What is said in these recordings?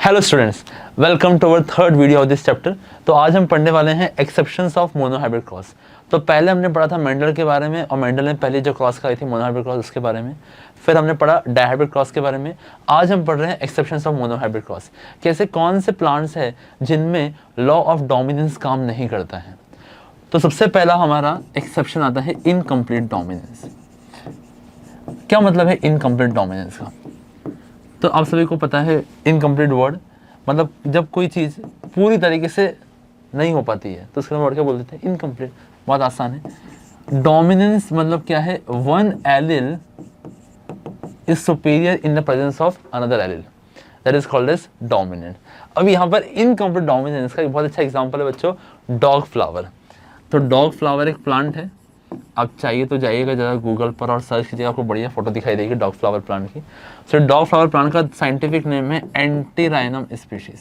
Hello students, welcome to our third video of this chapter. तो आज हम पढ़ने वाले हैं एक्सेप्शंस ऑफ मोनोहाइब्रिड क्रॉस। तो पहले हमने पढ़ा था मेंडल के बारे में, और मेंडल ने पहले जो क्रॉस कराई थी मोनोहाइब्रिड क्रॉस उसके बारे में। फिर हमने पढ़ा डायहाइब्रिड क्रॉस के बारे में। आज हम पढ़ रहे हैं एक्सेप्शंस ऑफ मोनोहाइब्रिड क्रॉस। कैसे कौन से प्लांट्स है जिनमें लॉ ऑफ डोमिनेंस काम नहीं करता है। तो सबसे पहला हमारा एक्सेप्शन आता है इनकम्प्लीट डोमिनेंस। क्या मतलब है इनकम्प्लीट डोमिनेंस का? तो आप सभी को पता है इनकम्प्लीट वर्ड मतलब जब कोई चीज़ पूरी तरीके से नहीं हो पाती है तो उसके वर्ड क्या बोल देते हैं? इनकम्प्लीट। बहुत आसान है। डोमिनेंस मतलब क्या है? One allele is superior in the presence of another allele, that is called as dominant. अब यहाँ पर इनकम्प्लीट डोमिनेंस का एक बहुत अच्छा एग्जाम्पल है बच्चों, डॉग फ्लावर। तो डॉग फ्लावर एक प्लांट है। आप चाहिए तो जाइएगा ज़रा गूगल पर और सर्च कीजिएगा, आपको बढ़िया फोटो दिखाई देगी डॉग फ्लावर प्लांट की। सो डॉग फ्लावर प्लांट का साइंटिफिक नेम है एंटीराइनम स्पीशीज।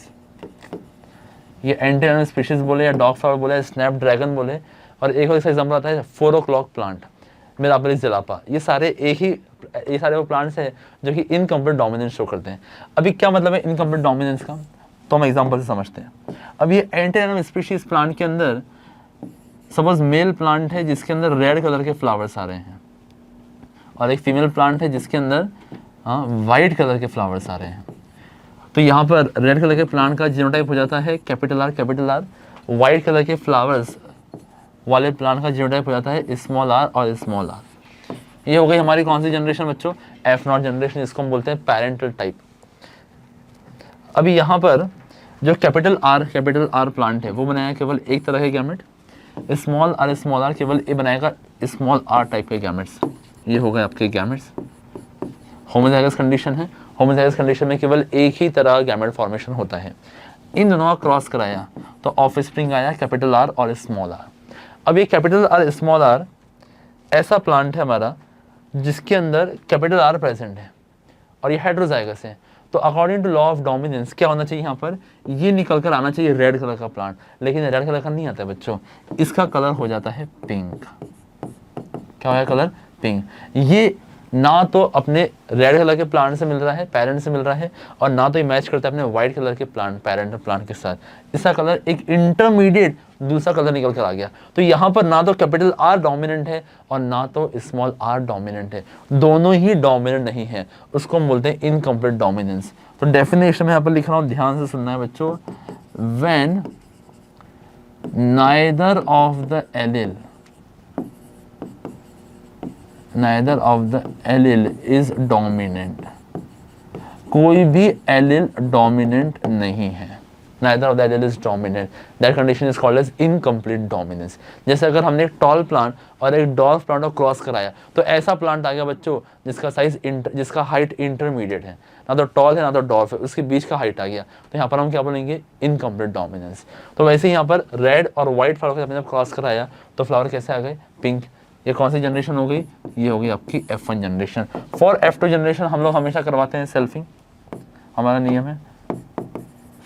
ये एंटीराइनम स्पीशीज बोले या डॉग फ्लावर बोले, स्नैप ड्रैगन बोले, और एक और इसका एग्जाम्पल आता है 4 o'clock प्लांट, मिराबिलिस जलापा। ये सारे वो प्लांट्स हैं जो कि इनकम्प्लीट डोमिनेंस शो करते हैं। अभी क्या मतलब है इनकम्प्लीट डोमिनेंस का, तो हम एग्जाम्पल से समझते हैं। अब ये एंटीराइनम स्पीशीज प्लांट के अंदर सपोज मेल प्लांट है जिसके अंदर रेड कलर के फ्लावर्स आ रहे हैं, और एक फीमेल प्लांट है जिसके अंदर वाइट कलर के फ्लावर्स आ रहे हैं। तो यहाँ पर रेड कलर के प्लांट का जीनोटाइप हो जाता है कैपिटल आर। वाइट कलर के फ्लावर्स वाले प्लांट का जीनोटाइप हो जाता है स्मॉल आर और स्मॉल आर। ये हो गई हमारी कौन सी जनरेशन बच्चों? F0 जनरेशन, जिसको हम बोलते हैं पैरेंटल टाइप। अभी यहाँ पर जो कैपिटल आर प्लांट है वो बनाया केवल एक तरह के गैमेट। स्मॉल आर केवल ये बनाएगा स्मॉल आर टाइप के गैमेट्स। ये हो गए आपके गैमेट्स। होमोजाइगस कंडीशन है। होमोजाइगस कंडीशन में केवल एक ही तरह गैमेट फॉर्मेशन होता है। इन दोनों का क्रॉस कराया तो ऑफस्प्रिंग आया कैपिटल आर और स्मॉल आर। अब ये कैपिटल आर स्मॉल आर ऐसा प्लांट है हमारा जिसके अंदर कैपिटल आर प्रेजेंट है और ये हेटेरोजाइगस है। तो according to law of dominance क्या होना चाहिए? यहाँ पर ये निकल कर आना चाहिए रेड कलर का प्लांट, लेकिन रेड कलर का नहीं आता है बच्चों। इसका कलर हो जाता है पिंक। क्या होगा कलर? पिंक। ये ना तो अपने रेड कलर के प्लांट से मिल रहा है, पेरेंट से मिल रहा है, और ना तो ये मैच करता है अपने व्हाइट कलर के प्लांट पेरेंट प्लांट के साथ। इसका कलर एक इंटरमीडिएट दूसरा कलर निकल कर आ गया। तो यहाँ पर ना तो कैपिटल आर डोमिनेंट है और ना तो स्मॉल आर डोमिनेंट है, दोनों ही डोमिनेंट नहीं है। उसको हम बोलते हैं इनकम्प्लीट डोमिनेंस। तो डेफिनेशन में यहाँ पर लिख रहा हूँ, ध्यान से सुनना है बच्चों। When neither of the allele is dominant, कोई भी एलिल डोमिनेंट नहीं है। Neither of the allele is dominant. That condition is called as incomplete dominance. जैसे अगर हमने एक टॉल प्लांट और एक डॉर्फ प्लांट को क्रॉस कराया तो ऐसा प्लांट आ गया बच्चों जिसका हाइट इंटरमीडिएट है, ना तो टॉल है ना तो डॉर्फ है, उसके बीच का हाइट आ गया। तो यहाँ पर हम क्या बोलेंगे? Incomplete dominance. तो वैसे ही यहाँ पर रेड और व्हाइट फ्लावर को जब क्रॉस कराया तो फ्लावर कैसे आ गए? पिंक। ये कौन सी जनरेशन हो गई? ये हो गई आपकी F1 generation. For F2 generation हम लोग हमेशा करवाते हैं सेल्फिंग, हमारा नियम है।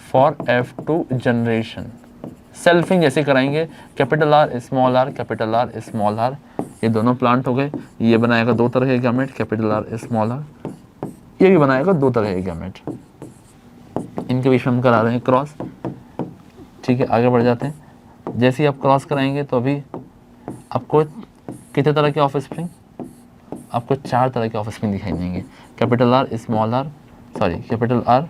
फॉर F2 जनरेशन सेल्फिंग जैसे कराएंगे, capital R small R, capital R small R, ये दोनों प्लांट हो गए। ये बनाएगा 2 तरह के gamete, capital R small R. ये भी बनाएगा 2 तरह के गैमेट। इनके बीच में हम करा रहे हैं क्रॉस। ठीक है, आगे बढ़ जाते हैं। जैसे ही आप क्रॉस कराएंगे तो अभी आपको कितने तरह के ऑफस्प्रिंग? आपको 4 तरह के ऑफस्प्रिंग दिखाई देंगे। Capital R small R, sorry capital R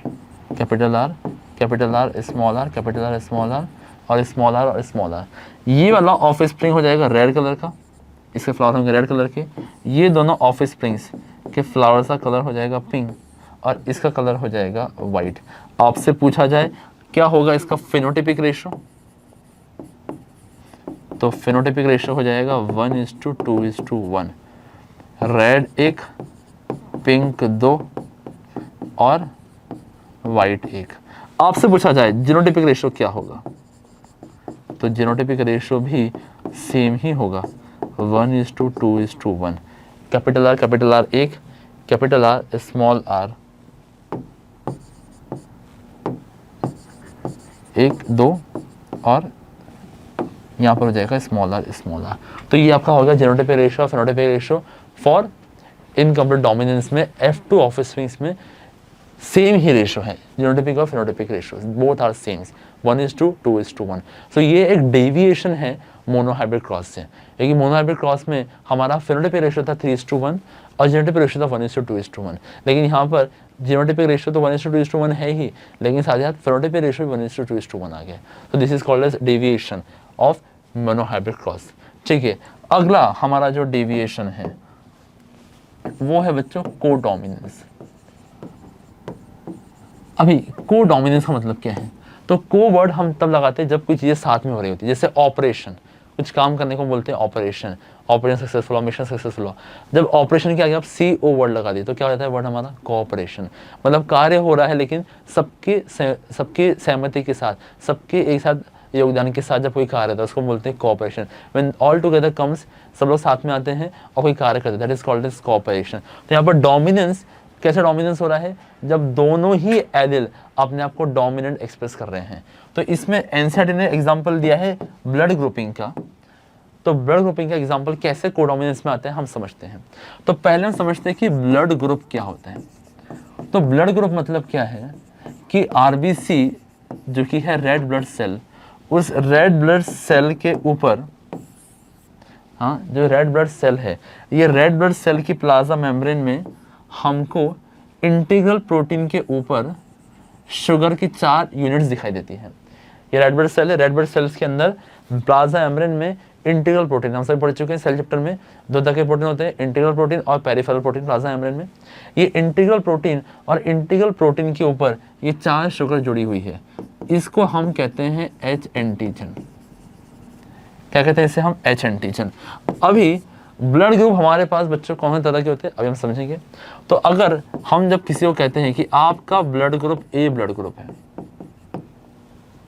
capital R capital R small R, capital R small R, और स्मॉल आर और स्मॉल आर। ये वाला ऑफ स्प्रिंग हो जाएगा रेड कलर का, इसके फ्लावर होंगे रेड कलर के। ये दोनों ऑफ स्प्रिंग्स के फ्लावर्स का कलर हो जाएगा पिंक और इसका कलर हो जाएगा वाइट। आपसे पूछा जाए क्या होगा इसका फिनोटिपिक रेशियो, तो फिनोटिपिक रेशियो हो जाएगा 1:2:1। रेड 1, पिंक 2 और वाइट 1। आपसे पूछा जाए जीनोटाइपिक रेशियो क्या होगा, तो जीनोटाइपिक रेशियो भी सेम ही होगा 1:2:1। Capital R 1, capital R small R 1 2 और यहाँ पर हो जाएगा स्मॉल आर। तो ये आपका होगा genotypic ratio, phenotypic ratio for incomplete dominance में F2 ऑफस्प्रिंग्स में सेम ही रेशो है, जीनोटाइपिक और phenotypic ratio both are same, 1:2, 2:1। So ये एक डेविएशन है मोनोहाइब्रिड क्रॉस से, क्योंकि मोनोहाइब्रिड क्रॉस में हमारा फेनोटाइपिक रेशो था 3:1 और जीनोटाइपिक रेशो था 1:2:1। लेकिन यहाँ पर जीनोटाइपिक रेशो तो 1:2:1 है ही, लेकिन साथ ही साथ फेनोटाइपिक रेशो भी 1:2:1 आ गया। तो this is called as deviation of monohybrid cross. ठीक है, अगला हमारा जो डेविएशन है वो है बच्चों कोडोमिनेंस। अभी कोडोमिनेंस का मतलब क्या है? तो को वर्ड हम तब लगाते हैं जब कोई चीजें साथ में हो रही होती है, जैसे ऑपरेशन, कुछ काम करने को बोलते हैं operation, operation successful, mission successful हुआ। जब ऑपरेशन के आगे आप CO वर्ड लगा दिए तो क्या हो जाता है वर्ड हमारा कोऑपरेशन, मतलब कार्य हो रहा है लेकिन सबके सहमति के साथ, सबके एक साथ योगदान के साथ जब कोई कार्य होता है उसको बोलते हैं cooperation. When all together comes, सब लोग साथ में आते हैं और कोई कार्य करते हैं, that is called as cooperation. तो यहाँ पर डोमिनेंस, कैसे डोमिनेंस हो रहा है? जब दोनों ही एलिल अपने आप को डोमिनेंट एक्सप्रेस कर रहे हैं। तो इसमें एनसीईआरटी ने एग्जांपल दिया है ब्लड ग्रुपिंग का। तो ब्लड ग्रुपिंग का एग्जांपल कैसे कोडोमिनेंस में आता है हम समझते हैं। तो पहले हम समझते हैं कि ब्लड ग्रुप क्या होता है। तो ब्लड ग्रुप मतलब क्या है कि RBC जो कि है रेड ब्लड सेल, उस रेड ब्लड सेल के ऊपर, हाँ जो रेड ब्लड सेल है, ये रेड ब्लड सेल की प्लाज्मा मेम्ब्रेन में हमको इंटीग्रल प्रोटीन के ऊपर शुगर की 4 यूनिट्स दिखाई देती है। ये रेड ब्लड सेल है, रेड ब्लड सेल्स के अंदर प्लाज्मा मेम्ब्रेन में इंटीग्रल प्रोटीन, हम सभी पढ़ चुके हैं सेल चैप्टर में, 2 तरह के प्रोटीन होते हैं, इंटीग्रल प्रोटीन और पेरिफेरल प्रोटीन प्लाज्मा मेम्ब्रेन में। ये इंटीग्रल प्रोटीन और इंटीग्रल प्रोटीन के ऊपर ये 4 शुगर जुड़ी हुई है, इसको हम कहते हैं H एंटीजन। क्या कहते हैं इसे हम? H antigen. अभी ब्लड ग्रुप हमारे पास बच्चों कौन से तरह के होते हैं अभी हम समझेंगे। तो अगर हम जब किसी को कहते हैं कि आपका blood group A blood group है,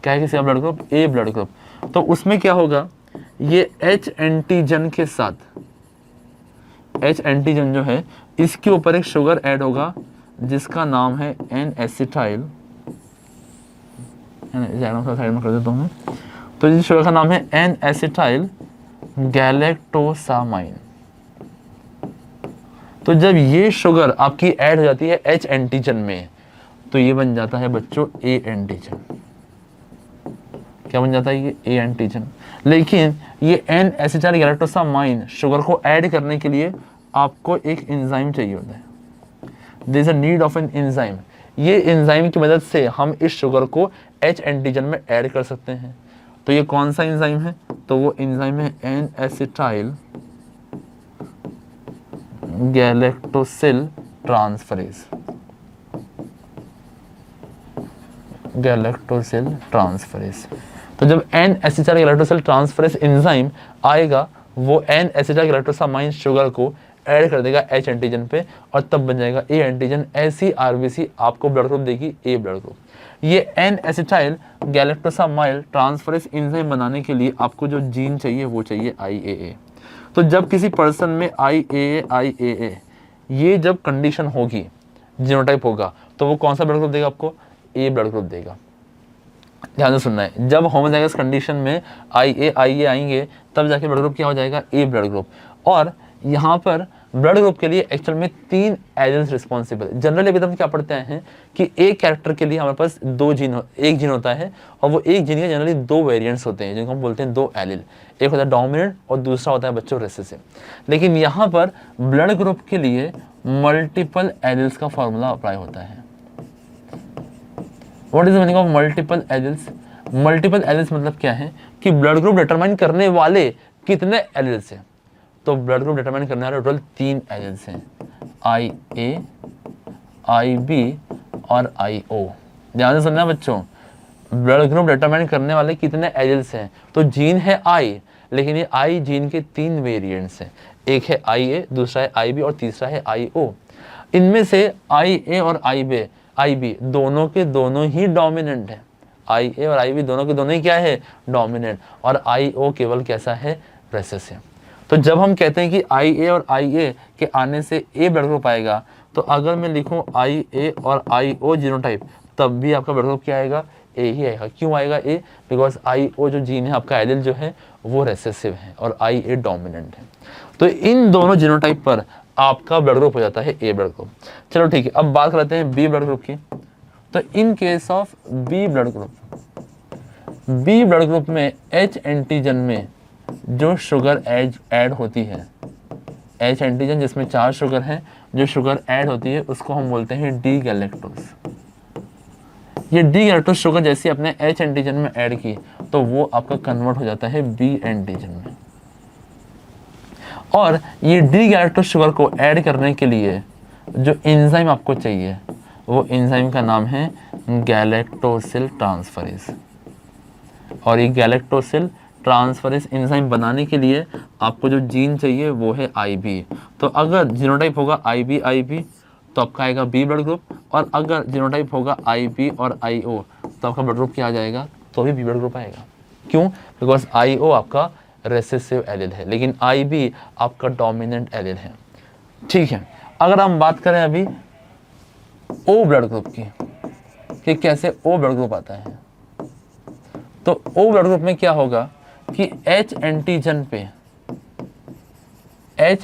क्या है किसी का blood group A blood group, तो उसमें क्या होगा, ये H एंटीजन के साथ, H एंटीजन जो है इसके ऊपर एक शुगर ऐड होगा जिसका नाम है N-एसिटाइल, साइड में कर देता हूँ। तो इस शुगर का नाम है N-एसिटाइल गैलेक्टोसामाइन। तो जब ये शुगर आपकी ऐड हो जाती है H एंटीजन में तो ये बन जाता है बच्चों A एंटीजन। क्या बन जाता है? ये A एंटीजन। लेकिन ये N-एसिटाइल गैलेक्टोसामाइन शुगर को ऐड करने के लिए आपको एक एंजाइम चाहिए होता है, there is a need of an enzyme. ये एंजाइम की मदद से हम इस शुगर को H एंटीजन में ऐड कर सकते हैं। तो ये कौन सा एंजाइम है? तो वो एंजाइम है N-एसिटाइल गैलेक्टोसिल ट्रांसफरेज, गैलेक्टोसिल ट्रांसफरेज। तो जब N-एसिटाइल गैलेक्टोसिल ट्रांसफरेज एंजाइम आएगा वो N-एसिटाइल गैलेक्टोसामाइन शुगर को ऐड कर देगा H एंटीजन पे और तब बन जाएगा A एंटीजन। ऐसी RBC आपको ब्लड ग्रुप देगी A ब्लड ग्रुप। ये N-एसिटाइल गैलेक्टोसामाइल ट्रांसफरेज एंजाइम बनाने के लिए आपको जो जीन चाहिए वो चाहिए IAA। तो जब किसी पर्सन में IAA ये जब कंडीशन होगी, जीनोटाइप होगा, तो वो कौन सा ब्लड ग्रुप देगा आपको? A ब्लड ग्रुप देगा। ध्यान से सुनना है, जब होमोजाइगस कंडीशन में IA आएंगे तब जाके ब्लड ग्रुप क्या हो जाएगा? A blood group. और यहाँ पर ब्लड ग्रुप के लिए एक्चुअल में 3 एजेंट्स रिस्पॉन्सिबल। जनरली अभी हम क्या पढ़ते हैं कि एक कैरेक्टर के लिए हमारे पास एक जीन होता है और वो एक जीन के जनरली 2 वेरिएंट्स होते हैं जिनको हम बोलते हैं 2 एलील। एक होता है डोमिनेंट और दूसरा होता है बच्चों रिसेसिव। लेकिन यहाँ पर ब्लड ग्रुप के लिए मल्टीपल एलील्स का फॉर्मूला अप्लाई होता है। What is the meaning of multiple alleles? Multiple alleles मतलब क्या है कि ब्लड ग्रुप डिटरमाइन करने वाले कितने एलील्स हैं। तो ब्लड ग्रुप डिटरमाइन करने वाले टोटल 3 एलील्स हैं, IA, IB और IO। ध्यान से सुनना बच्चों, ब्लड ग्रुप डिटरमाइन करने वाले कितने एलील्स हैं? तो जीन है I, लेकिन ये I जीन के 3 वेरिएंट्स हैं। एक है IA, दूसरा है IB और तीसरा है IO। इनमें से IA और IB दोनों के दोनों ही डोमिनेंट है। IA और IB दोनों के दोनों ही क्या है? डोमिनेंट। और IO केवल कैसा है? रेसेसिव। तो जब हम कहते हैं कि IA और IA के आने से A ब्लड ग्रुप आएगा, तो अगर मैं लिखूं IA और IO जीनोटाइप तब भी आपका ब्लड ग्रुप क्या आएगा? A ही आएगा। क्यों आएगा A? बिकॉज IO जो जीन है आपका एलील जो है वो रेसेसिव है और IA डोमिनेंट है। तो इन दोनों जीनोटाइप पर आपका ब्लड ग्रुप हो जाता है ए ब्लड ग्रुप। चलो ठीक है, अब बात करते हैं बी ब्लड ग्रुप की। तो in case of B blood group में एच एंटीजन में जो शुगर ऐड होती है, एच एंटीजन जिसमें 4 शुगर है, जो शुगर ऐड होती है उसको हम बोलते हैं डी गैलेक्टोज। ये डी गैलेक्टोज शुगर जैसे अपने एच एंटीजन में ऐड की तो वो आपका कन्वर्ट हो जाता है बी एंटीजन में। और ये डी गैलेक्टोज शुगर को ऐड करने के लिए जो एंजाइम आपको चाहिए वो एंजाइम का नाम है गैलेक्टोसिल ट्रांसफरेज। और ये गैलेक्टोसिल ट्रांसफरेज एंजाइम बनाने के लिए आपको जो जीन चाहिए वो है IB। तो अगर जीनोटाइप होगा IB तो आपका आएगा बी ब्लड ग्रुप, और अगर जीनोटाइप होगा IB और IO तो आपका ब्लड ग्रुप क्या आ जाएगा, तो भी बी ब्लड ग्रुप आएगा। क्यों? बिकॉज IO आपका रेसेसिव एलील है, लेकिन IB आपका डोमिनेंट एलील है। ठीक है, अगर हम बात करें अभी O ब्लड ग्रुप की कि कैसे O ब्लड ग्रुप आता है, तो O ब्लड ग्रुप में क्या होगा कि H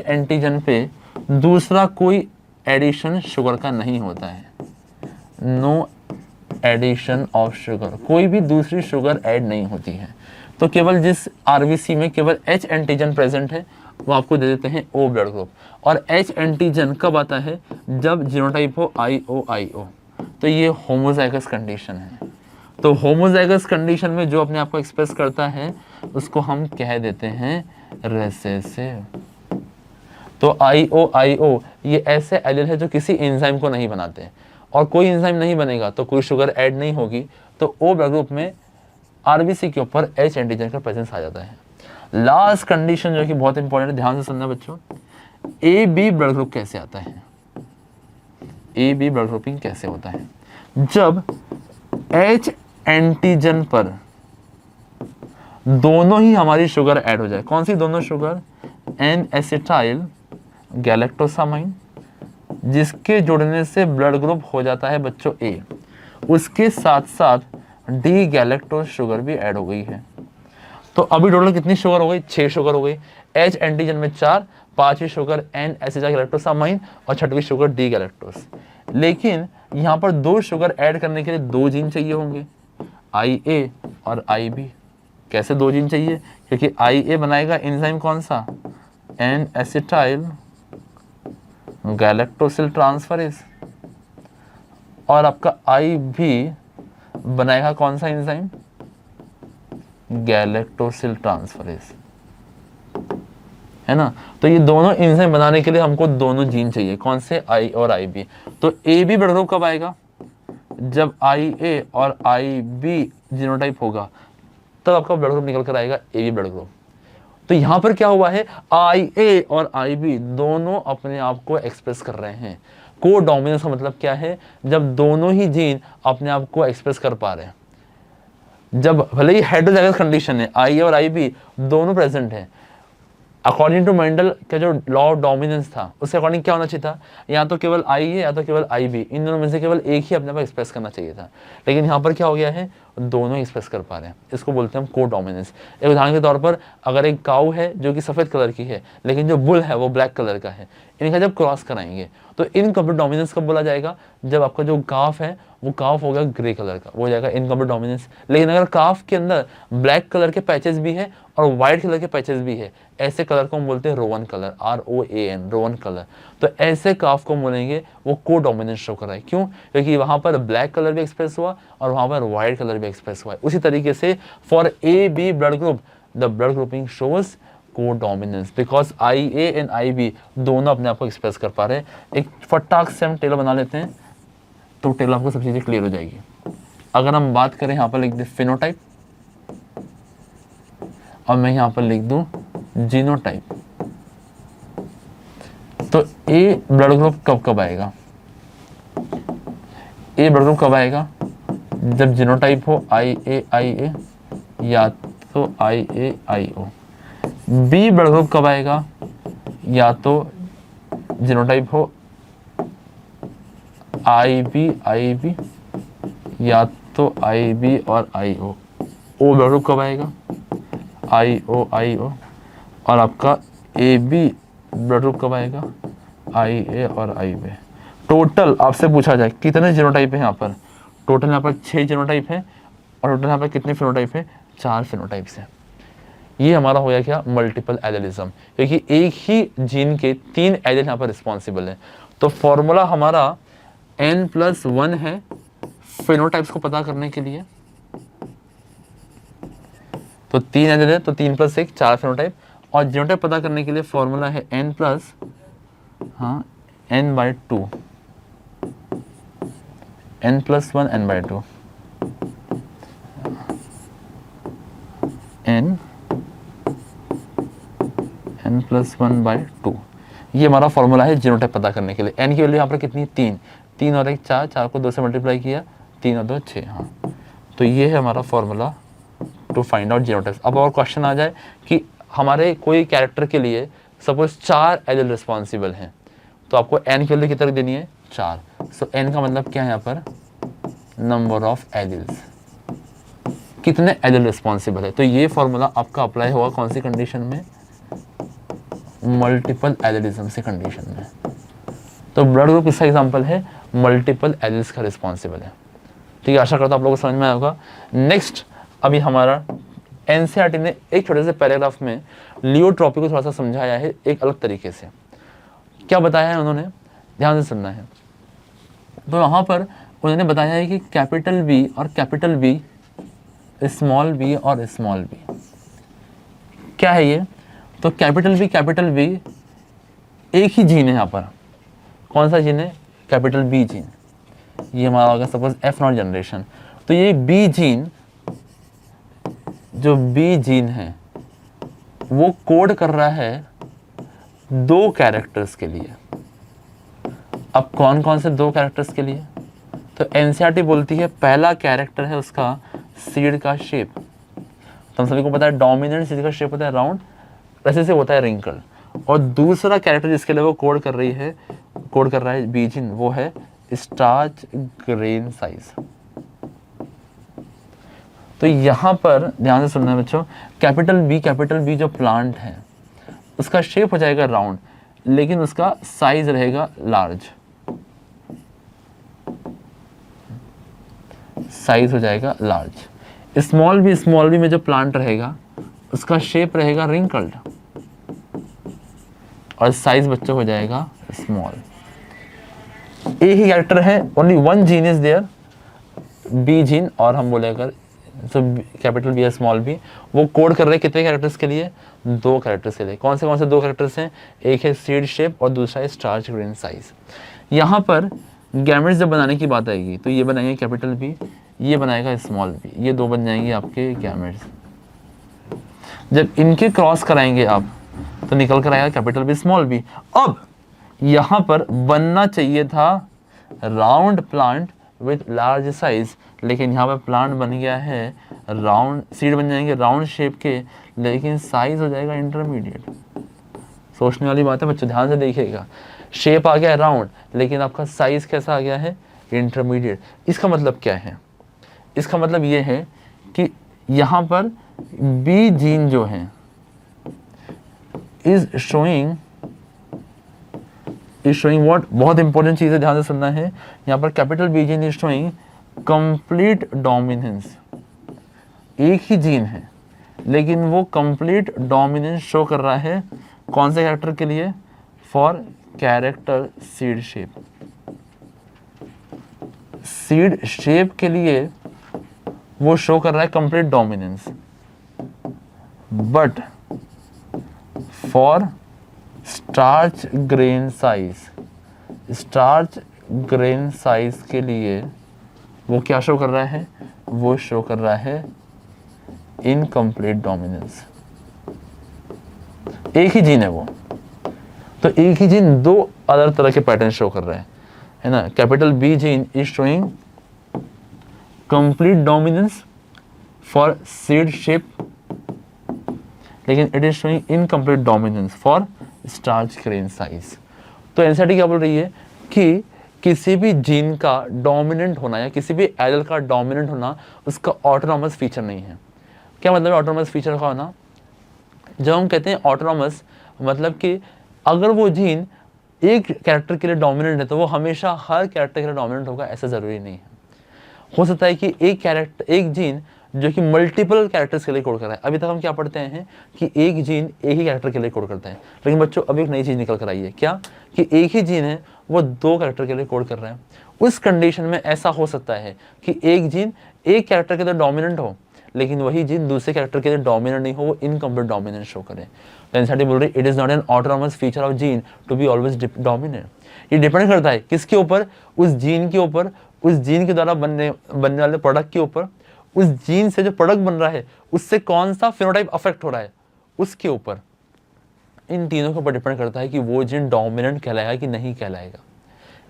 एंटीजन पे दूसरा कोई एडिशन शुगर का नहीं होता है। नो एडिशन ऑफ शुगर, कोई भी दूसरी शुगर ऐड नहीं होती है। तो केवल जिस आरबीसी में केवल H एंटीजन प्रेजेंट है वो आपको दे देते हैं O ब्लड ग्रुप। और H एंटीजन कब आता है, जब जीनोटाइप हो IO। तो ये होमोजाइगस कंडीशन है। तो होमोजाइगस कंडीशन में जो अपने आप को एक्सप्रेस करता है उसको हम कह देते हैं रेसेसिव। तो IO ये ऐसे एलील है जो किसी एंजाइम को नहीं बनाते, और कोई एंजाइम नहीं बनेगा तो कोई शुगर ऐड नहीं होगी, तो O ब्लड ग्रुप में आरबीसी के ऊपर H एंटीजन का प्रेजेंस आ जाता है। लास्ट कंडीशन जो कि बहुत इंपॉर्टेंट है, ध्यान से सुनना बच्चों, AB ब्लड ग्रुप कैसे आता है, AB ब्लड ग्रुपिंग कैसे होता है, जब H एंटीजन पर दोनों ही हमारी शुगर ऐड हो जाए। कौन सी दोनों शुगर, एन एसिटाइल गैलेक्टोसामाइन, जिसके जुड़ने से ब्लड ग्रुप हो जाता है बच्चों A, उसके साथ साथ डी गैलेक्टोज शुगर भी ऐड हो गई है। तो अभी टोटल कितनी शुगर हो गई, 6 शुगर हो गई। H एंटीजन में 4, 5वीं शुगर एन एसिटाइल गैलेक्टोसामाइन और 6वीं शुगर डी गैलेक्टोज। लेकिन यहाँ पर 2 शुगर ऐड करने के लिए 2 जीन चाहिए होंगे, IA और IB। कैसे 2 जीन चाहिए, क्योंकि IA बनाएगा एंजाइम कौन सा, एन एसिटाइल गैलेक्टोसिल ट्रांसफरेज, और आपका IB बनाएगा कौन सा एंजाइम, गैलेक्टोसिल ट्रांसफरेज, है ना। तो ये दोनों एंजाइम बनाने के लिए हमको दोनों जीन चाहिए, कौन से, I और IB। तो AB ब्लड ग्रुप कब आएगा, जब IA और IB जीनोटाइप होगा तब आपका ब्लड ग्रुप निकल कर आएगा AB ब्लड ग्रुप। तो यहां पर क्या हुआ है, IA और IB दोनों अपने आप को एक्सप्रेस कर रहे हैं। को डोमिनेंस का मतलब क्या है, जब दोनों ही जीन अपने आप को एक्सप्रेस कर पा रहे हैं, जब भले ही हेटेरोजाइगस कंडीशन है, IA और IB दोनों प्रेजेंट है। अकॉर्डिंग टू मेंडल का जो लॉ ऑफ डोमिनेंस था उसके अकॉर्डिंग क्या होना चाहिए था, या तो केवल IA या तो केवल IB, इन दोनों में से केवल एक ही अपने आप एक्सप्रेस करना चाहिए था। लेकिन यहाँ पर क्या हो गया है, दोनों एक्सप्रेस कर पा रहे हैं। इसको बोलते हैं हम को डोमिनेंस। एक उदाहरण के तौर पर, अगर एक काऊ है जो कि सफ़ेद कलर की है लेकिन जो बुल है वो ब्लैक कलर का है, इनका जब क्रॉस कराएंगे तो इनकम्प्लीट डोमिनेंस कब बोला जाएगा, जब आपका जो काफ है वो काफ होगा ग्रे कलर का, वो हो जाएगा इनकम्प्लीट डोमिनेंस। लेकिन अगर काफ के अंदर ब्लैक कलर के पैचेस भी है और व्हाइट कलर के पैचेस भी है, ऐसे कलर को हम बोलते हैं Rowan colour, ROAN, Rowan colour. तो ऐसे काफ को बोलेंगे वो को डोमिनेंस शो कर रहा है। क्यों, क्योंकि वहां पर ब्लैक कलर भी एक्सप्रेस हुआ और वहां पर व्हाइट कलर भी एक्सप्रेस हुआ है। उसी तरीके से for AB blood group the blood grouping shows codominance, because IA and IB दोनों अपने आप को एक्सप्रेस कर पा रहे हैं। एक फटाक से हम टेबल बना लेते हैं तो टेबल आपको सब चीजें क्लियर हो जाएगी। अगर हम बात करें, यहाँ पर लिख दे फिनोटाइप और मैं यहाँ पर लिख दूं जीनोटाइप, तो A ब्लड ग्रुप कब कब आएगा, A ब्लड ग्रुप कब आएगा, जब जीनोटाइप हो IA या तो IA B ब्लड ग्रुप कब आएगा, या तो जीनोटाइप हो IB या तो IB और IO। O ब्लड ग्रुप कब आएगा, IO और आपका AB ब्लड ग्रुप कब आएगा, IA और IB। टोटल आपसे पूछा जाए कितने जीनोटाइप है यहाँ पर, टोटल यहाँ पर 6 जीनोटाइप है और टोटल यहाँ पर कितने फिनोटाइप है, 4 फिनोटाइप्स है। ये हमारा हो गया क्या, मल्टीपल एलिलिज्म, क्योंकि एक ही जीन के 3 एलिल यहाँ पर रिस्पॉन्सिबल है। तो फॉर्मूला हमारा n+1 है फिनोटाइप्स को पता करने के लिए। तो 3 एलिल है तो 3+1 4 फिनोटाइप, और जीनोटाइप पता करने के लिए फॉर्मूला है n+2 n+1 n/2 n+1/2। ये हमारा फॉर्मूला है जीनोटाइप पता करने के लिए। n की वैल्यू यहाँ पर कितनी, 3, 3 और 1 4, 4 को 2 से मल्टीप्लाई किया, 3 और 2 6। हाँ, तो ये है हमारा formula to find out genotypes. अब और क्वेश्चन आ जाए कि हमारे कोई कैरेक्टर के लिए सपोज 4 एलिल रिस्पॉन्सिबल हैं, तो आपको n की वैल्यू कितनी देनी है, 4। सो n का मतलब क्या है यहाँ पर, नंबर ऑफ एलिल्स, कितने एलिल रिस्पॉन्सिबल है। तो ये फॉर्मूला आपका अप्लाई होगा कौन सी कंडीशन में, मल्टीपल एलिलिज्म से कंडीशन में। तो ब्लड ग्रुप किसका एग्जांपल है, मल्टीपल एलिल्स का रिस्पॉन्सिबल है। ठीक है, आशा करता हूँ आप लोगों को समझ में आया होगा। नेक्स्ट, अभी हमारा एनसीईआरटी ने एक छोटे से पैराग्राफ में लियोट्रॉपी को थोड़ा सा समझाया है एक अलग तरीके से। क्या बताया है उन्होंने, ध्यान से सुनना है। तो वहाँ पर उन्होंने बताया है कि कैपिटल बी और कैपिटल बी, स्मॉल बी और स्मॉल बी, क्या है ये। तो कैपिटल बी एक ही जीन है यहाँ पर। कौन सा जीन है, कैपिटल बी जीन। ये हमारा होगा सपोज F0 जनरेशन। तो ये बी जीन, जो बी जीन है वो कोड कर रहा है 2 कैरेक्टर्स के लिए। अब कौन कौन से 2 कैरेक्टर्स के लिए, तो एनसीईआरटी बोलती है पहला कैरेक्टर है उसका सीड का शेप। तो हम सभी को पता है डोमिनेंट सीड का शेप होता है राउंड, वैसे से होता है रिंकल। और दूसरा कैरेक्टर जिसके लिए वो कोड कर रहा है बी जीन, वो है स्टार्च ग्रेन साइज। तो यहाँ पर ध्यान से सुनना बच्चों, कैपिटल बी जो प्लांट है उसका शेप हो जाएगा राउंड, लेकिन उसका साइज रहेगा लार्ज, साइज हो जाएगा लार्ज। स्मॉल बी में जो प्लांट रहेगा उसका शेप रहेगा रिंकल्ड और साइज बच्चों हो जाएगा स्मॉल। एक ही कैरेक्टर है, only 1 gene is there, B gene, और हम बोले अगर तो कैपिटल बी या स्मॉल बी, वो कोड कर रहे हैं कितने कैरेक्टर्स के लिए, 2 कैरेक्टर्स के लिए। कौन से 2 कैरेक्टर्स हैं, एक है सीड शेप और दूसरा है स्टार्च ग्रेन साइज। यहाँ पर गैमेट्स जब बनाने की बात आएगी तो ये बनाएंगे कैपिटल बी, ये बनाएगा स्मॉल बी, ये 2 बन जाएंगे आपके गैमेट्स। जब इनके क्रॉस कराएंगे आप तो निकल कर आएगा कैपिटल बी स्मॉल बी। अब यहाँ पर बनना चाहिए था round plant with large size, लेकिन यहाँ पर प्लांट बन गया है राउंड, सीड बन जाएंगे राउंड शेप के, लेकिन साइज हो जाएगा इंटरमीडिएट। सोचने वाली बात है बच्चों, ध्यान से देखिएगा। शेप आ गया है राउंड, लेकिन आपका साइज कैसा आ गया है, इंटरमीडिएट। इसका मतलब क्या है, इसका मतलब ये है कि यहाँ पर बी जीन जो है इज शोइंग व्हाट, बहुत इंपॉर्टेंट चीज है, ध्यान से सुनना है। यहाँ पर capital B gene is showing complete dominance. एक ही जीन है लेकिन वो कंप्लीट डोमिनेंस शो कर रहा है कौन से कैरेक्टर के लिए, for character seed shape. Seed shape के लिए वो शो कर रहा है complete dominance, but for starch grain size के लिए वो क्या शो कर रहा है, वो शो कर रहा है इनकम्प्लीट डोमिनेंस। एक ही जीन है वो, तो एक ही जीन 2 अलग तरह के पैटर्न शो कर रहे हैं, है ना। Capital B gene is showing complete dominance for seed shape, लेकिन it is showing incomplete dominance for starch grain size. तो एनसीईआरटी क्या बोल रही है कि किसी भी जीन का डोमिनेंट होना या किसी भी एलिल का डोमिनेंट होना उसका ऑटोनॉमस फीचर नहीं है। क्या मतलब है ऑटोनॉमस फीचर का होना, जब हम कहते हैं ऑटोनॉमस, मतलब कि अगर वो जीन एक कैरेक्टर के लिए डोमिनेंट है तो वो हमेशा हर कैरेक्टर के लिए डोमिनेंट होगा, ऐसा ज़रूरी नहीं है। हो सकता है कि एक जीन जो कि मल्टीपल कैरेक्टर्स के लिए कोड कर रहा है। अभी तक हम क्या पढ़ते हैं कि एक जीन एक ही कैरेक्टर के लिए कोड करता है, लेकिन बच्चों अब एक नई चीज़ निकल कर आई है, क्या कि एक ही जीन है वो 2 कैरेक्टर के लिए कोड कर रहा है। उस कंडीशन में ऐसा हो सकता है कि एक जीन एक कैरेक्टर के लिए डोमिनेंट हो, लेकिन वही जीन दूसरे कैरेक्टर के लिए डोमिनेंट नहीं हो, वो इनकम्प्लीट डोमिनेंस शो करे। एनसीईआरटी बोल रही it is not an autonomous feature of gene to be always dominant. ये डिपेंड करता है किसके ऊपर, उस जीन के ऊपर, उस जीन के द्वारा बनने वाले प्रोडक्ट के ऊपर, उस जीन से जो प्रोडक्ट बन रहा है उससे कौन सा फिनोटाइप अफेक्ट हो रहा है उसके ऊपर। इन तीनों के ऊपर डिपेंड करता है कि वो जीन डोमिनेंट कहलाएगा कि नहीं कहलाएगा,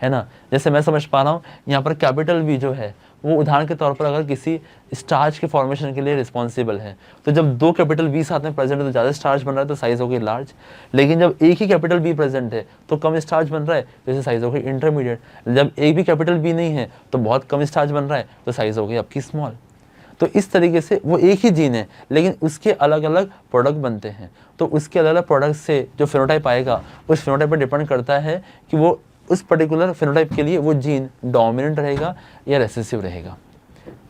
है ना। जैसे मैं समझ पा रहा हूँ यहाँ पर कैपिटल वी जो है वो उदाहरण के तौर पर अगर किसी स्टार्च के फॉर्मेशन के लिए रिस्पॉन्सिबल है, तो जब 2 कैपिटल वी साथ में प्रेजेंट है तो ज़्यादा स्टार्च बन रहा है तो साइज हो गई लार्ज। लेकिन जब एक ही कैपिटल बी प्रेजेंट है तो कम स्टार्च बन रहा है तो इसे साइज हो गई इंटरमीडिएट। जब एक भी कैपिटल बी नहीं है तो बहुत कम स्टार्च बन रहा है तो साइज हो गई आपकी स्मॉल। तो इस तरीके से वो एक ही जीन है लेकिन उसके अलग अलग प्रोडक्ट बनते हैं, तो उसके अलग अलग प्रोडक्ट से जो फिनोटाइप आएगा उस फिनोटाइप पर डिपेंड करता है कि वो उस पर्टिकुलर फिनोटाइप के लिए वो जीन डोमिनेंट रहेगा या रेसेसिव रहेगा।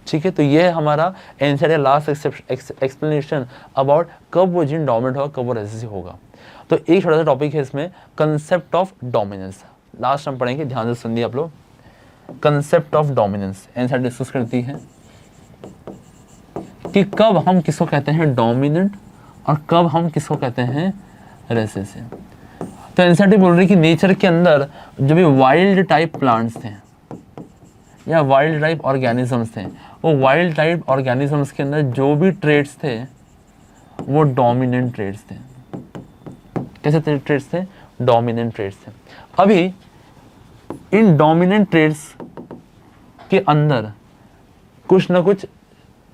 ठीक है, तो ये है हमारा एनसीईआरटी लास्ट एक्सप्लेनेशन अबाउट कब वो जीन डोमिनेंट होगा, कब वो रेसेसिव होगा। तो एक छोटा सा टॉपिक है इसमें, कंसेप्ट ऑफ डोमिनेंस। लास्ट हम पढ़ेंगे, ध्यान से सुनिए आप लोग। Concept of dominance NCERT discuss करती है कि कब हम किसको कहते हैं डोमिनेंट और कब हम किसको कहते हैं रेसेसिव। तो एनसीईआरटी बोल रही कि नेचर के अंदर जो भी वाइल्ड टाइप प्लांट्स थे या वाइल्ड टाइप ऑर्गेनिजम्स थे, वो वाइल्ड टाइप ऑर्गेनिजम्स के अंदर जो भी ट्रेड्स थे वो डोमिनेंट ट्रेड्स थे। कैसे ट्रेड्स थे? डोमिनेंट ट्रेड्स थे। अभी इन डोमिनेंट ट्रेड्स के अंदर कुछ ना कुछ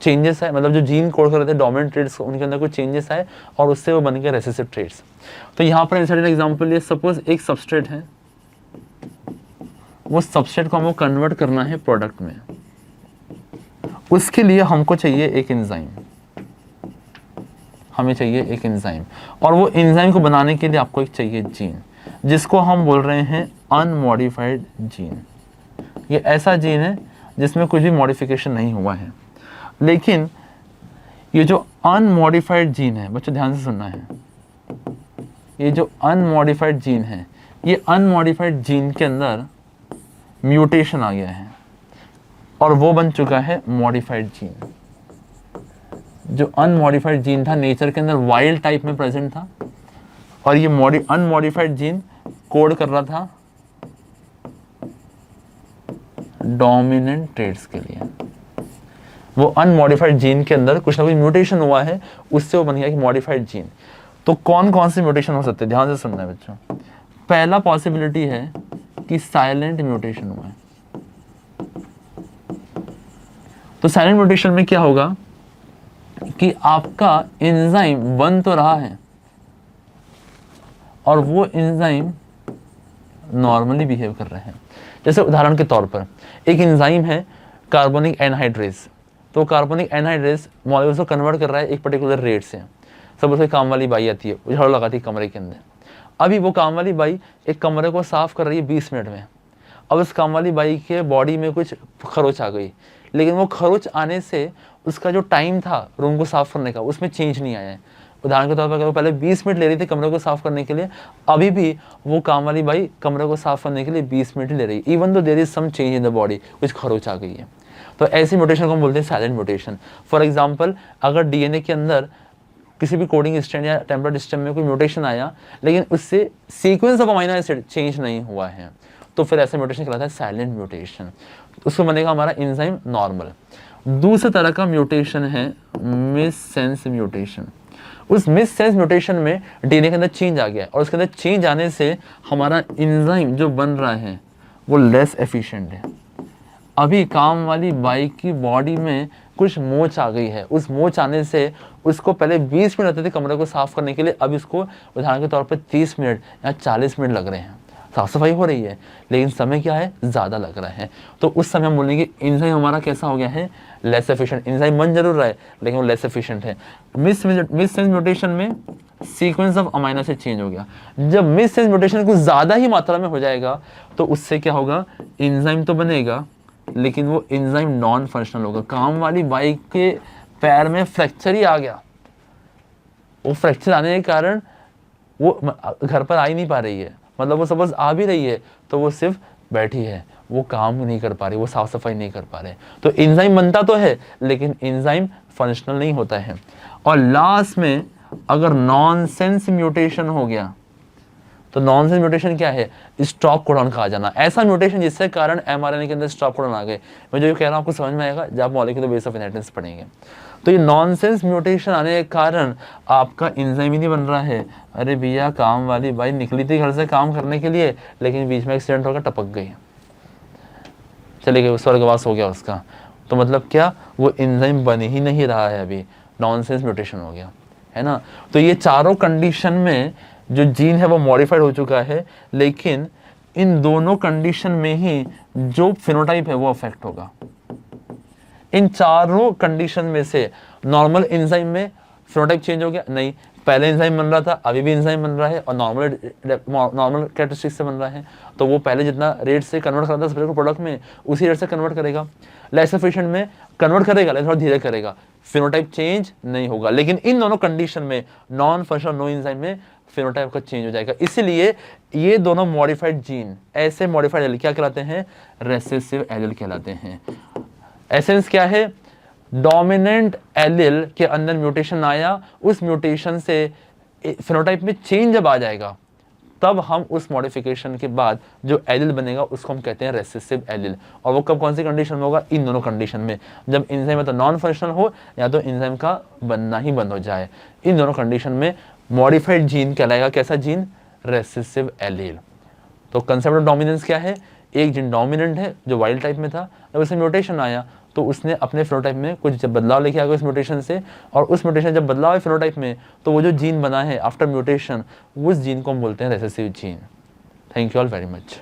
चेंजेस आए, मतलब जो जीन कोड कर रहे थे डोमिनेंट ट्रेड्स उनके अंदर कुछ चेंजेस आए और उससे वो बन गए रेसेसिव ट्रेड्स। तो यहाँ पर इंसर्टेड एग्जांपल ये, सपोज एक सबस्ट्रेट है, वो सबस्ट्रेट को हमको कन्वर्ट करना है प्रोडक्ट में, उसके लिए हमको चाहिए एक एंजाइम, हमें चाहिए एक एंजाइम, और वो एंजाइम को बनाने के लिए आपको एक चाहिए जीन जिसको हम बोल रहे हैं अनमॉडिफाइड जीन। ये ऐसा जीन है जिसमें कुछ भी मॉडिफिकेशन नहीं हुआ है। लेकिन ये जो अनमॉडिफाइड जीन है, बच्चों ध्यान से सुनना है, ये जो अनमॉडिफाइड जीन है, ये अनमॉडिफाइड जीन के अंदर म्यूटेशन आ गया है और वो बन चुका है मॉडिफाइड जीन। जो अनमॉडिफाइड जीन था नेचर के अंदर वाइल्ड टाइप में प्रेजेंट था और ये अनमॉडिफाइड जीन कोड कर रहा था डोमिनेंट ट्रेड्स के लिए। वो अनमॉडिफाइड जीन के अंदर कुछ ना कुछ म्यूटेशन हुआ है, उससे वो बन गया कि मॉडिफाइड जीन। तो कौन कौन से म्यूटेशन हो सकते हैं, ध्यान से सुनना है बच्चों। पहला पॉसिबिलिटी है कि साइलेंट म्यूटेशन हुआ है। तो साइलेंट म्यूटेशन में क्या होगा कि आपका एंजाइम बन तो रहा है और वो एंजाइम नॉर्मली बिहेव कर रहे हैं। जैसे उदाहरण के तौर पर एक एंजाइम है कार्बोनिक एनहाइड्रेस, तो कार्बोनिक एनहाइड्रेस मॉलिक्यूल्स को कन्वर्ट कर रहा है एक पर्टिकुलर रेट से। सब उसकी काम वाली बाई आती है, झाड़ू लगाती है कमरे के अंदर। अभी वो काम वाली बाई एक कमरे को साफ कर रही है 20 मिनट में। अब उस काम वाली बाई के बॉडी में कुछ खरोच आ गई, लेकिन वो खरोच आने से उसका जो टाइम था रूम को साफ करने का उसमें चेंज नहीं आया है। उदाहरण के तौर पर अगर वो पहले 20 मिनट ले रही थी कमरे को साफ करने के लिए, अभी भी वो काम वाली बाई कमरे को साफ करने के लिए 20 मिनट ले रही है, even though there is some change in the body, कुछ खरोच आ गई है। तो ऐसी म्यूटेशन को हम बोलते हैं साइलेंट म्यूटेशन। फॉर एग्जाम्पल, अगर डीएनए के अंदर किसी भी कोडिंग स्ट्रैंड या टेम्पलेट सिस्टम में कोई म्यूटेशन आया लेकिन उससे sequence of amino acid change नहीं हुआ है, तो फिर ऐसा म्यूटेशन कहलाता है साइलेंट म्यूटेशन। उसको बनेगा हमारा एंजाइम नॉर्मल। दूसरे तरह का म्यूटेशन है मिससेंस म्यूटेशन। उस मिससेंस म्यूटेशन में डीएनए के अंदर चेंज आ गया और उसके अंदर चेंज आने से हमारा एंजाइम जो बन रहा है वो लेस एफिशिएंट है। अभी काम वाली बाई की बॉडी में कुछ मोच आ गई है, उस मोच आने से उसको पहले 20 मिनट लगते थे कमरे को साफ करने के लिए, अब इसको उदाहरण के तौर पर 30 मिनट या 40 मिनट लग रहे हैं। साफ सफाई हो रही है, लेकिन समय क्या है, ज़्यादा लग रहा है। तो उस समय हम बोलेंगे एंजाइम हमारा कैसा हो गया है, लेस एफिशिएंट। एंजाइम बन जरूर रहा है लेकिन वो लेस एफिशिएंट है। मिससेंस म्यूटेशन में sequence of amino acid change हो गया। जब मिससेंस म्यूटेशन कुछ ज़्यादा ही मात्रा में हो जाएगा तो उससे क्या होगा, एंजाइम तो बनेगा लेकिन वो एंजाइम नॉन फंक्शनल होगा। काम वाली बाइक के पैर में फ्रैक्चर ही आ गया, वो फ्रैक्चर आने के कारण वो घर पर आ ही नहीं पा रही है, मतलब वो सपोज आ भी रही है तो वो सिर्फ बैठी है, वो काम नहीं कर पा रही, वो साफ सफाई नहीं कर पा रहे। तो एंजाइम बनता तो है लेकिन एंजाइम फंक्शनल नहीं होता है। और लास्ट में अगर नॉनसेंस म्यूटेशन हो गया, तो नॉनसेंस म्यूटेशन क्या है, स्टॉप कोडॉन का आ जाना। ऐसा म्यूटेशन जिससे कारण एमआरएनए के अंदर स्टॉप कोडॉन आ गए। मैं जो कह रहा हूँ आपको समझ में आएगा जब मॉलिक्यूलर बेस ऑफ इनहेरिटेंस पढ़ेंगे। तो ये नॉनसेंस म्यूटेशन आने के कारण आपका एंजाइम ही नहीं बन रहा है। अरे भैया काम वाली बाई निकली थी घर से काम करने के लिए लेकिन बीच में एक्सीडेंट होकर टपक गई, चले गए, स्वर्गवास हो गया उसका। तो मतलब क्या, वो एंजाइम बन ही नहीं रहा है, अभी नॉनसेंस म्यूटेशन हो गया है ना। तो ये चारों कंडीशन में जो जीन है वो मॉडिफाइड हो चुका है, लेकिन इन दोनों कंडीशन में ही जो फिनोटाइप है वो अफेक्ट होगा। इन चारों कंडीशन में से नॉर्मल एंजाइम में फिनोटाइप चेंज हो गया नहीं, पहले एंजाइम बन रहा था अभी भी एंजाइम बन रहा है और नॉर्मल कैरेक्टरिस्टिक से बन रहा है, तो वो पहले जितना रेट से कन्वर्ट करता था प्रोडक्ट में उसी रेट से कन्वर्ट करेगा। लेस एफिशिएंट में कन्वर्ट करेगा लेकिन थोड़ा धीरे करेगा, फिनोटाइप चेंज नहीं होगा। लेकिन इन दोनों कंडीशन में नॉन फंक्शनल नो एंजाइम में फिनोटाइप का चेंज हो जाएगा। इसलिए ये दोनों मॉडिफाइड जीन, ऐसे मॉडिफाइड एलील क्या कहलाते हैं, रेसेसिव एलील कहलाते हैं। एसेंस क्या है, डोमिनेंट एलील के अंदर म्यूटेशन आया, उस म्यूटेशन से फिनोटाइप में चेंज जब आ जाएगा तब हम उस मॉडिफिकेशन के बाद जो एलील बनेगा उसको हम कहते हैं रेसेसिव एलील। और वो कब कौन सी कंडीशन में होगा, इन दोनों कंडीशन में, जब एंजाइम तो नॉन फंक्शनल हो या तो एंजाइम का बनना ही बंद हो जाए। इन दोनों कंडीशन में मॉडिफाइड जीन कहलाएगा कैसा जीन, रेसेसिव एलील। तो कंसेप्ट ऑफ डोमिनेंस क्या है, एक जीन डोमिनेंट है जो वाइल्ड टाइप में था, जब उसे म्यूटेशन आया तो उसने अपने फिनोटाइप में कुछ जब बदलाव लेके आ गया उस म्यूटेशन से, और उस म्यूटेशन जब बदलाव है फिनोटाइप में तो वो जो जीन बना है आफ्टर म्यूटेशन उस जीन को हम बोलते हैं recessive gene. Thank you all very much.